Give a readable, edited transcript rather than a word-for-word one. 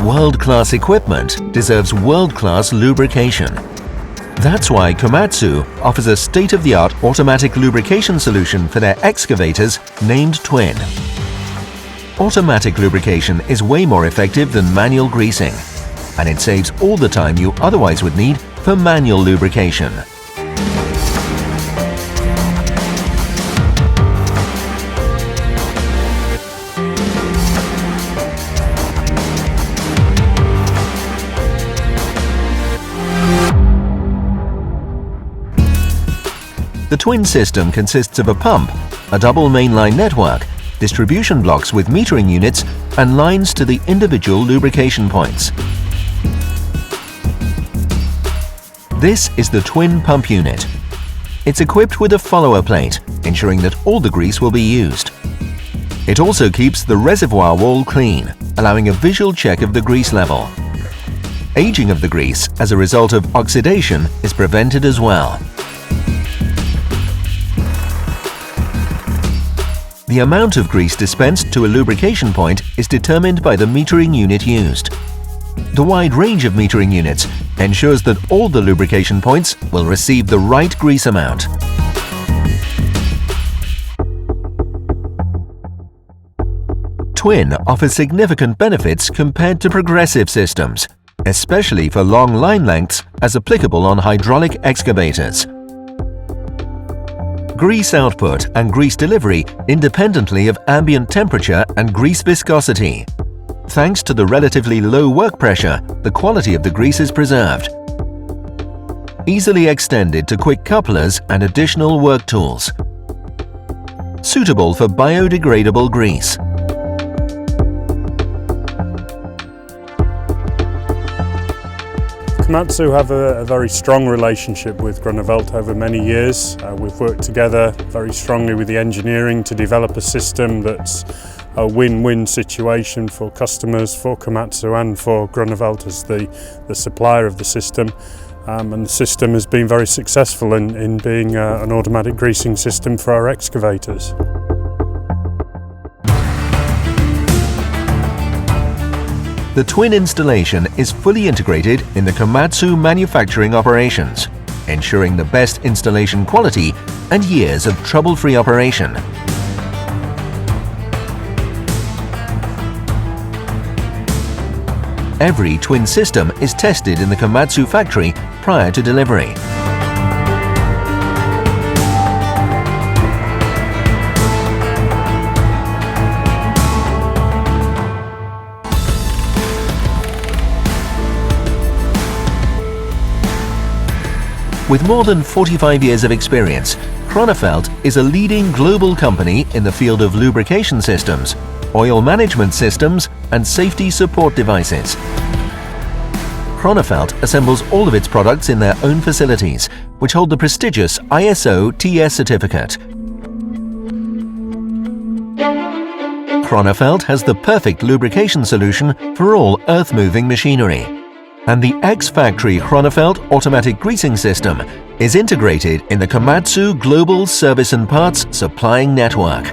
World-class equipment deserves world-class lubrication. That's why Komatsu offers a state-of-the-art automatic lubrication solution for their excavators named Twin. Automatic lubrication is way more effective than manual greasing, and it saves all the time you otherwise would need for manual lubrication. The Twin system consists of a pump, a double mainline network, distribution blocks with metering units, and lines to the individual lubrication points. This is the Twin pump unit. It's equipped with a follower plate, ensuring that all the grease will be used. It also keeps the reservoir wall clean, allowing a visual check of the grease level. Aging of the grease as a result of oxidation is prevented as well. The amount of grease dispensed to a lubrication point is determined by the metering unit used. The wide range of metering units ensures that all the lubrication points will receive the right grease amount. Twin offers significant benefits compared to progressive systems, especially for long line lengths as applicable on hydraulic excavators. Grease output and grease delivery independently of ambient temperature and grease viscosity. Thanks to the relatively low work pressure, the quality of the grease is preserved. Easily extended to quick couplers and additional work tools. Suitable for biodegradable grease. Komatsu have a very strong relationship with Groeneveld over many years. We've worked together very strongly with the engineering to develop a system that's a win-win situation for customers, for Komatsu and for Groeneveld as the supplier of the system. And the system has been very successful in being an automatic greasing system for our excavators. The Twin installation is fully integrated in the Komatsu manufacturing operations, ensuring the best installation quality and years of trouble-free operation. Every Twin system is tested in the Komatsu factory prior to delivery. With more than 45 years of experience, Groeneveld is a leading global company in the field of lubrication systems, oil management systems, and safety support devices. Groeneveld assembles all of its products in their own facilities, which hold the prestigious ISO TS certificate. Groeneveld has the perfect lubrication solution for all earth-moving machinery. And the X-Factory Groeneveld automatic greasing system is integrated in the Komatsu Global Service and Parts Supplying Network.